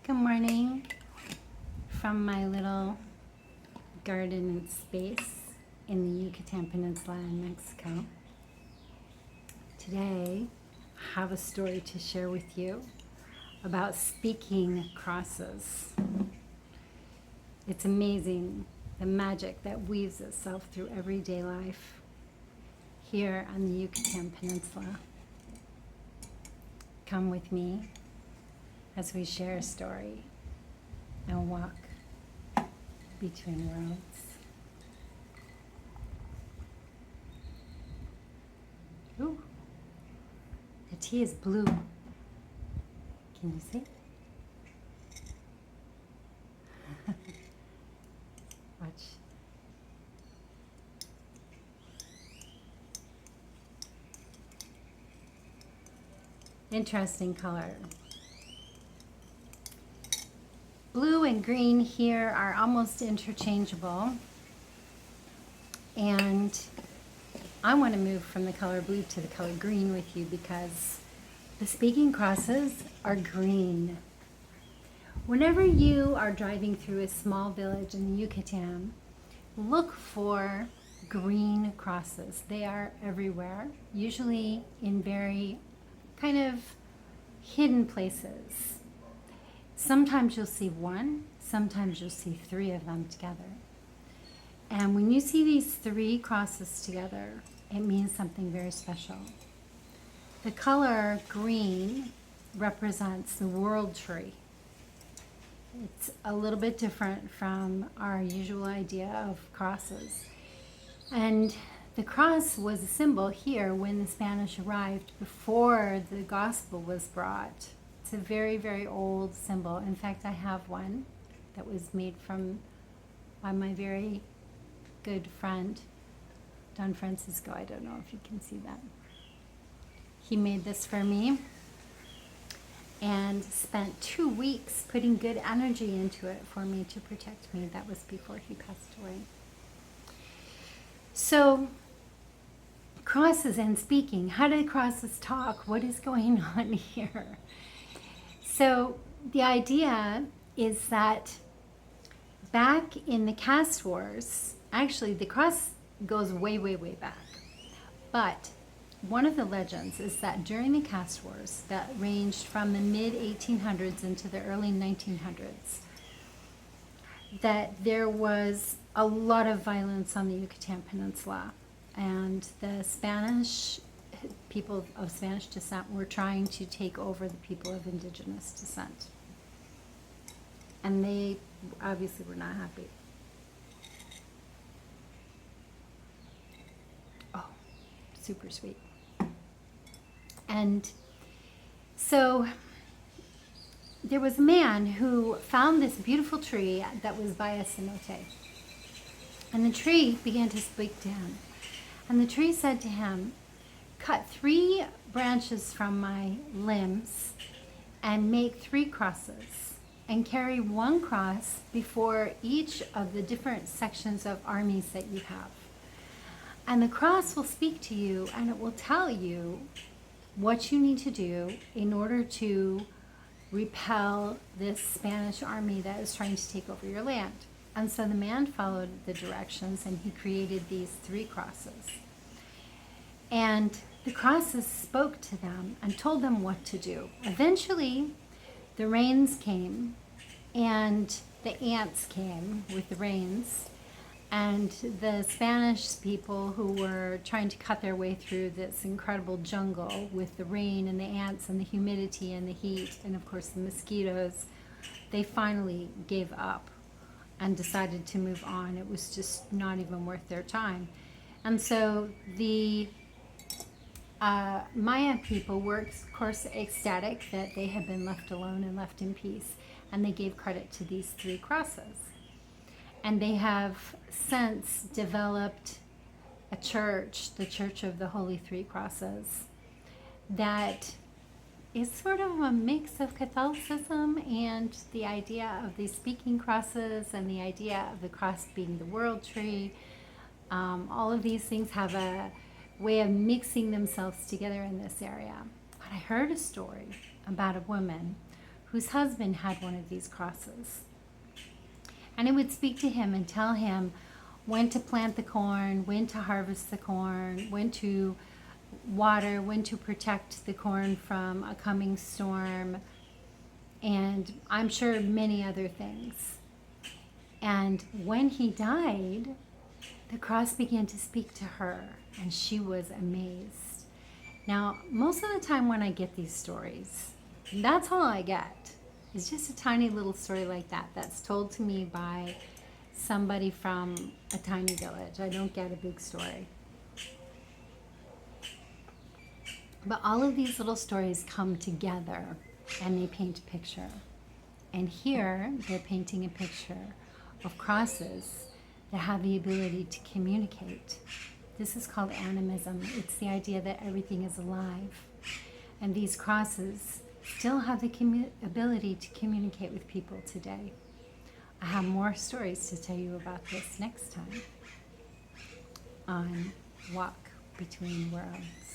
Good morning from my little garden and space in the Yucatan Peninsula in Mexico. Today, I have a story to share with you about speaking crosses. It's amazing the magic that weaves itself through everyday life here on the Yucatan Peninsula. Come with me as we share a story and walk between worlds. Ooh, the tea is blue. Can you see? Watch. Interesting color. Blue and green here are almost interchangeable, and I want to move from the color blue to the color green with you because the speaking crosses are green. Whenever you are driving through a small village in the Yucatan, look for green crosses. They are everywhere, usually in very kind of hidden places. Sometimes you'll see one, sometimes you'll see three of them together. And when you see these three crosses together, it means something very special. The color green represents the world tree. It's a little bit different from our usual idea of crosses. And the cross was a symbol here when the Spanish arrived before the gospel was brought. It's a very, very old symbol. In fact, I have one that was made by my very good friend, Don Francisco. I don't know if you can see that. He made this for me and spent 2 weeks putting good energy into it for me to protect me. That was before he passed away. So, crosses and speaking. How do crosses talk? What is going on here? So the idea is that back in the Caste Wars, actually the cross goes way, way, way back. But one of the legends is that during the Caste Wars that ranged from the mid-1800s into the early 1900s, that there was a lot of violence on the Yucatan Peninsula. And the Spanish people of Spanish descent were trying to take over the people of indigenous descent. And they obviously were not happy. Oh, super sweet. And so there was a man who found this beautiful tree that was by a cenote. And the tree began to speak to him. And the tree said to him, "Cut 3 branches from my limbs and make 3 crosses and carry 1 cross before each of the different sections of armies that you have. And the cross will speak to you and it will tell you what you need to do in order to repel this Spanish army that is trying to take over your land." And so the man followed the directions and he created these 3 crosses. And the crosses spoke to them and told them what to do. Eventually, the rains came and the ants came with the rains. And the Spanish people who were trying to cut their way through this incredible jungle with the rain and the ants and the humidity and the heat and of course the mosquitoes, they finally gave up and decided to move on. It was just not even worth their time. And so the Maya people were, of course, ecstatic that they had been left alone and left in peace, and they gave credit to these 3 crosses. And they have since developed a church, the Church of the Holy 3 Crosses, that is sort of a mix of Catholicism and the idea of these speaking crosses and the idea of the cross being the world tree. All of these things have a way of mixing themselves together in this area. But I heard a story about a woman whose husband had one of these crosses. And it would speak to him and tell him when to plant the corn, when to harvest the corn, when to water, when to protect the corn from a coming storm, and I'm sure many other things. And when he died, the cross began to speak to her, and she was amazed. Now, most of the time when I get these stories, that's all I get. It's just a tiny little story like that that's told to me by somebody from a tiny village. I don't get a big story. But all of these little stories come together and they paint a picture. And here they're painting a picture of crosses that have the ability to communicate. This is called animism. It's the idea that everything is alive. And these crosses still have the ability to communicate with people today. I have more stories to tell you about this next time on Walk Between Worlds.